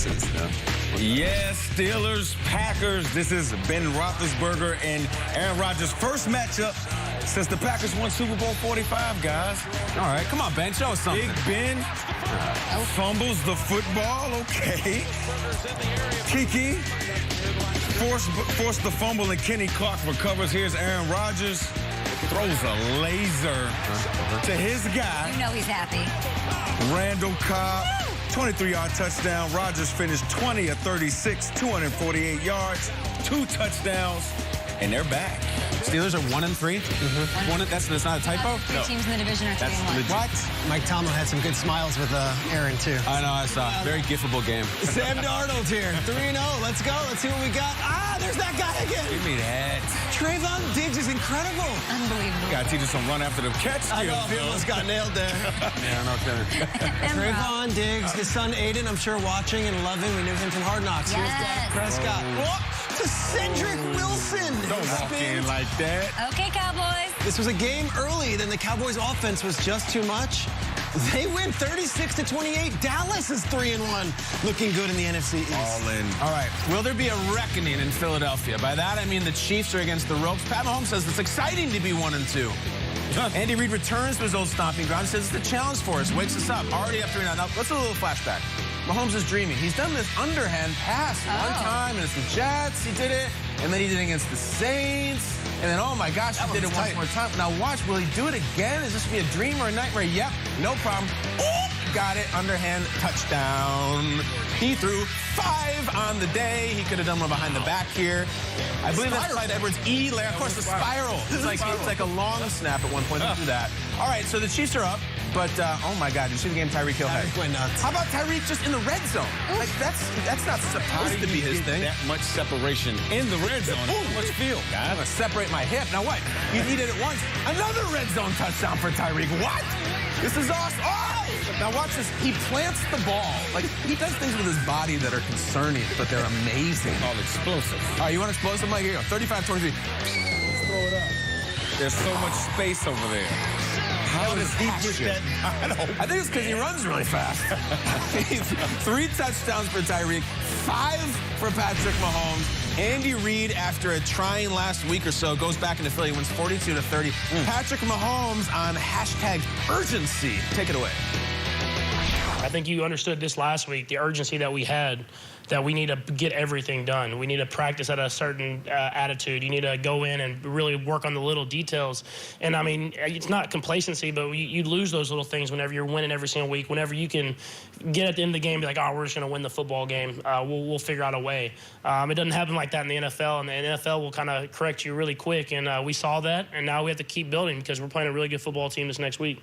season. Yes, Steelers, Packers. This is Ben Roethlisberger and Aaron Rodgers' first matchup since the Packers won Super Bowl 45, guys. All right, come on, Ben, show us something. Big Ben fumbles the football, okay. Kiki forced the fumble, and Kenny Clark recovers. Here's Aaron Rodgers, throws a laser to his guy. You know he's happy. Randall Cobb, 23-yard touchdown. Rodgers finished 20 of 36, 248 yards, 2 touchdowns, and they're back. Steelers are 1-3. That's not a typo. Three teams in the division are 3-1. What? Mike Tomlin had some good smiles with Aaron, too. I know, I saw. Very giftable game. Sam Darnold here. 3-0. Let's go. Let's see what we got. Ah, there's that guy again. Give me that. Trayvon Diggs is incredible. Unbelievable. Got to teach us some run after the catch. I know. He almost got nailed there. Yeah, no kidding. Trayvon Diggs, his son Aiden, I'm sure watching and loving. We knew him from Hard Knocks. Yes. Here's Dak Prescott. To Cedric Wilson. Don't walk in like that. Okay, Cowboys. This was a game early, then the Cowboys' offense was just too much. They win 36-28. Dallas is 3-1, looking good in the NFC East. All in. All right, will there be a reckoning in Philadelphia? By that, I mean the Chiefs are against the ropes. Pat Mahomes says it's exciting to be 1-2. Andy Reid returns to his old stomping ground. Says it's a challenge for us. Wakes us up. Already up 3-0. Now, let's do a little flashback. Mahomes is dreaming. He's done this underhand pass one time, and it's the Jets. He did it, and then he did it against the Saints. And then, oh my gosh, he did it one more time. Now watch, will he do it again? Is this going to be a dream or a nightmare? Yep, no problem. Oh, got it, underhand touchdown. He threw 5 on the day. He could have done one behind the back here. I believe that's Clyde Edwards. Of course, the spiral. It's like a long snap at one point. Don't do that. All right, so the Chiefs are up. But, oh, my God, you see the game Tyreek Hill had? Went nuts. How about Tyreek just in the red zone? Like, that's not supposed to be his thing. That much separation in the red zone. Too much field, guys. I'm going to separate my hip. Now what? He did it once. Another red zone touchdown for Tyreek. What? This is awesome. Oh! Now watch this. He plants the ball. Like, he does things with his body that are concerning, but they're amazing. All explosive. All right, you want explosive? Mike, here you go. 35-23. Let's throw it up. There's so much space over there. How does he get that? I think it's because he runs really fast. 3 touchdowns for Tyreek, 5 for Patrick Mahomes. Andy Reid, after a trying last week or so, goes back into Philly, wins 42-30. Patrick Mahomes on #urgency. Take it away. I think you understood this last week, the urgency that we had, that we need to get everything done. We need to practice at a certain attitude. You need to go in and really work on the little details. And, I mean, it's not complacency, but you lose those little things whenever you're winning every single week, whenever you can get at the end of the game and be like, oh, we're just going to win the football game. We'll figure out a way. It doesn't happen like that in the NFL, and the NFL will kind of correct you really quick. And we saw that, and now we have to keep building because we're playing a really good football team this next week.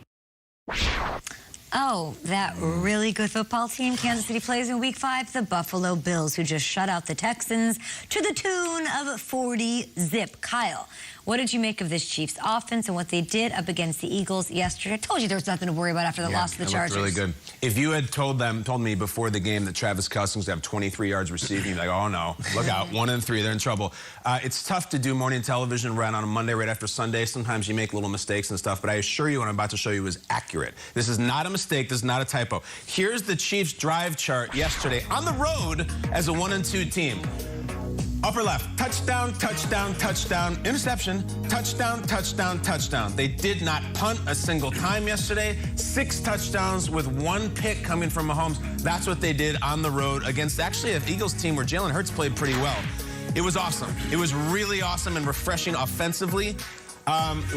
Oh, that really good football team Kansas City plays in Week 5, the Buffalo Bills, who just shut out the Texans to the tune of 40-zip. Kyle, what did you make of this Chiefs offense and what they did up against the Eagles yesterday? I told you there was nothing to worry about after the loss to the Chargers. Really good. If you had told me before the game that Travis Kelce was going to have 23 yards receiving, you'd be like, oh no, look out, 1-3, they're in trouble. It's tough to do morning television right on a Monday right after Sunday. Sometimes you make little mistakes and stuff, but I assure you what I'm about to show you is accurate. This is not a mistake. This is not a typo. Here's the Chiefs drive chart yesterday on the road as a 1-2 team. Upper left, touchdown, touchdown, touchdown, interception, touchdown, touchdown, touchdown. They did not punt a single time yesterday. 6 touchdowns with 1 pick coming from Mahomes. That's what they did on the road against actually an Eagles team where Jalen Hurts played pretty well. It was awesome. It was really awesome and refreshing offensively.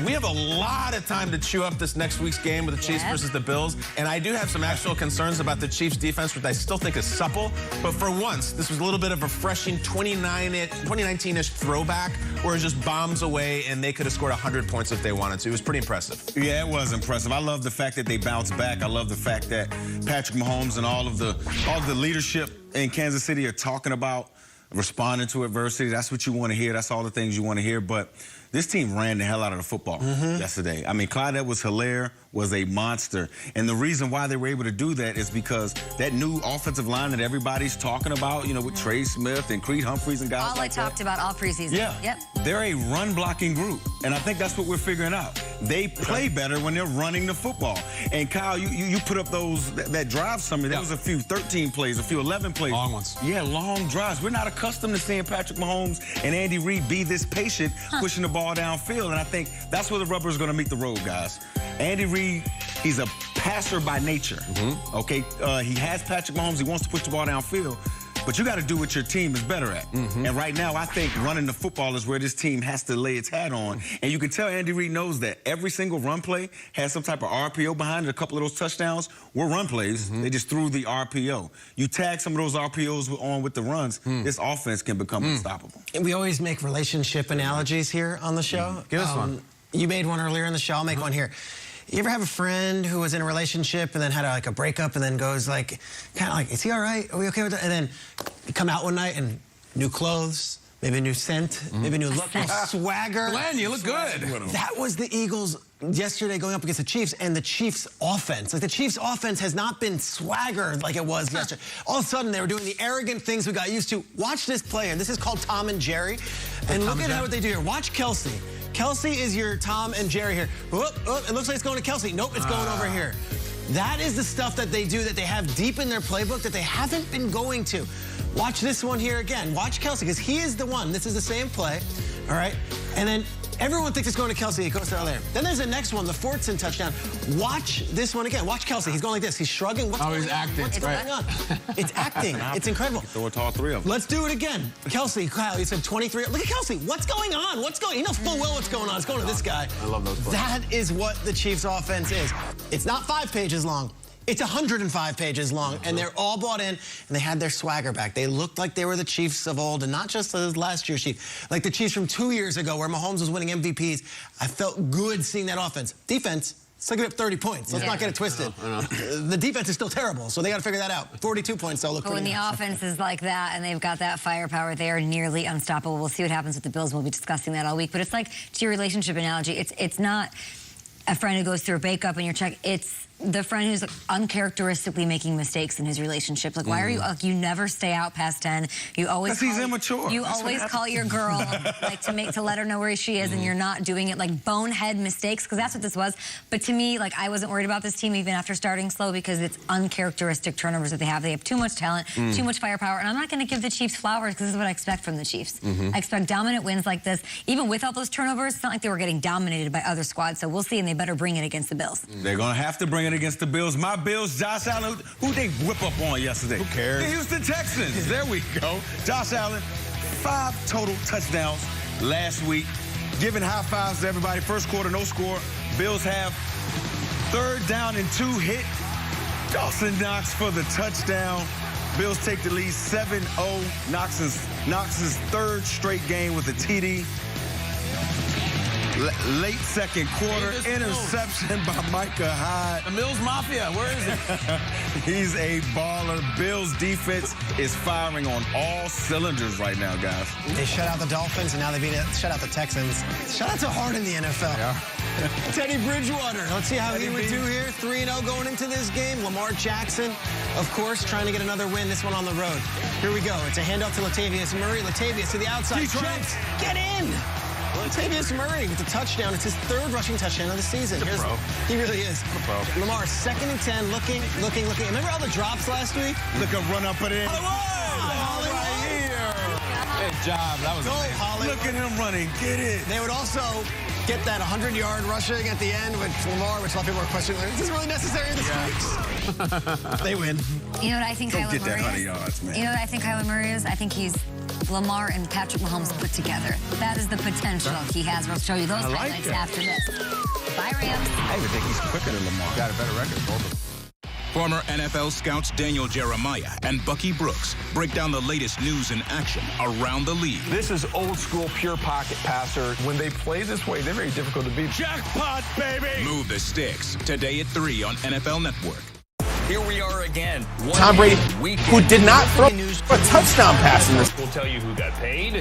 We have a lot of time to chew up this next week's game with the Chiefs versus the Bills, and I do have some actual concerns about the Chiefs' defense, which I still think is supple. But for once, this was a little bit of a refreshing 2019-ish throwback where it just bombs away, and they could have scored 100 points if they wanted to. It was pretty impressive. Yeah, it was impressive. I love the fact that they bounced back. I love the fact that Patrick Mahomes and all of the leadership in Kansas City are talking about responding to adversity. That's what you want to hear. That's all the things you want to hear. But This team ran the hell out of the football yesterday. I mean, Clyde Edwards-Helaire was a monster. And the reason why they were able to do that is because that new offensive line that everybody's talking about, you know, with Trey Smith and Creed Humphreys and guys All I talked about all preseason. Yeah. Yep. They're a run-blocking group. And I think that's what we're figuring out. They play better when they're running the football. And, Kyle, you put up that drive summary. There was a few 13 plays, a few 11 plays. Long ones. Yeah, long drives. We're not accustomed to seeing Patrick Mahomes and Andy Reid be this patient pushing the ball downfield. And I think that's where the rubber is going to meet the road, guys. Andy Reid, he's a passer by nature. Okay, he has Patrick Mahomes. He wants to push the ball downfield. But you got to do what your team is better at. And right now, I think running the football is where this team has to lay its hat on. And you can tell Andy Reid knows that. Every single run play has some type of RPO behind it. A couple of those touchdowns were run plays. They just threw the RPO. You tag some of those RPOs on with the runs, this offense can become unstoppable. And we always make relationship analogies here on the show. Give us one. You made one earlier in the show. I'll make one here. You ever have a friend who was in a relationship and then had a breakup and then goes like, kind of like, is he all right? Are we okay with that? And then you come out one night and new clothes, maybe a new scent, maybe a new look, swagger. Glenn, you look good. That was the Eagles yesterday going up against the Chiefs, and the Chiefs' offense. Like, the Chiefs' offense has not been swaggered like it was yesterday. All of a sudden, they were doing the arrogant things we got used to. Watch this play, and this is called Tom and Jerry. And look at what they do here. Watch Kelsey. Kelsey is your Tom and Jerry here. It looks like it's going to Kelsey. Nope, it's going over here. That is the stuff that they do that they have deep in their playbook that they haven't been going to. Watch this one here again. Watch Kelsey, because he is the one. This is the same play, all right? And then everyone thinks it's going to Kelsey. It goes to there. Then there's the next one, the Fortson touchdown. Watch this one again. Watch Kelsey. He's going like this. He's shrugging. What's going he's acting. What's going on? It's acting. It's incredible. Throw it to all three of them. Let's do it again. Kelsey, Kyle, you said 23. Look at Kelsey. What's going on? He knows full well what's going on. It's going to this guy. I love those plays. That is what the Chiefs' offense is. It's not 5 pages long. It's 105 pages long, and they're all bought in, and they had their swagger back. They looked like they were the Chiefs of old, and not just the last year's Chiefs, like the Chiefs from 2 years ago where Mahomes was winning MVPs. I felt good seeing that offense. Defense, it's like it up 30 points. Let's not get it twisted. I know. The defense is still terrible, so they got to figure that out. 42 points, though, look But when pretty the nice. offense is like that and they've got that firepower, they are nearly unstoppable. We'll see what happens with the Bills. We'll be discussing that all week. But it's like, to your relationship analogy, it's not a friend who goes through a breakup and you're checking. It's the friend who's uncharacteristically making mistakes in his relationship. Like, why are you, you never stay out past 10. You always Because he's immature. You That's always call your girl, like, to let her know where she is, and you're not doing it, like, bonehead mistakes, because that's what this was. But to me, like, I wasn't worried about this team even after starting slow, because it's uncharacteristic turnovers that they have. They have too much talent, too much firepower, and I'm not going to give the Chiefs flowers, because this is what I expect from the Chiefs. I expect dominant wins like this. Even with all those turnovers, it's not like they were getting dominated by other squads, so we'll see, and they better bring it against the Bills. They're going to have to bring it against the Bills. My Bills, Josh Allen, who they whip up on yesterday? Who cares? The Houston Texans. There we go. Josh Allen, 5 total touchdowns last week. Giving high fives to everybody. First quarter, no score. Bills have 3rd down and 2 hit. Dawson Knox for the touchdown. Bills take the lead 7-0. Knox's 3rd straight game with a TD. Late second quarter, interception by Micah Hyde. The Mills Mafia, where is it? He's a baller. Bills defense is firing on all cylinders right now, guys. They shut out the Dolphins, and now they shut out the Texans. Shutouts are hard in the NFL. Yeah. Teddy Bridgewater. Let's see how he would do here. 3-0 going into this game. Lamar Jackson, of course, trying to get another win, this one on the road. Here we go. It's a handoff to Latavius Murray. Latavius to the outside. Jumps. Get in! Latavius Murray with the touchdown. It's his 3rd rushing touchdown of the season. He really is. Lamar, 2nd and 10, looking. Remember all the drops last week? Look at run up it in. Hollywood! Right here. Good job. That was amazing. Hollywood. Look at him running. Get it. They would also get that 100-yard rushing at the end with Lamar, which a lot of people are questioning. Is this really necessary in this week? They win. You know what I think Don't Kyler get that Murray 100 is? yards, man. You know what I think Kyler Murray is? I think he's Lamar and Patrick Mahomes put together. That is the potential he has. We'll show you those highlights after this. Bye, Rams. I even think he's quicker than Lamar. Got a better record, both of them. Former NFL scouts Daniel Jeremiah and Bucky Brooks break down the latest news and action around the league. This is old school pure pocket passer. When they play this way, they're very difficult to beat. Jackpot, baby! Move the sticks today at 3 on NFL Network. Here we are again. Tom Brady, who did not throw a touchdown pass in this. We'll tell you who got paid.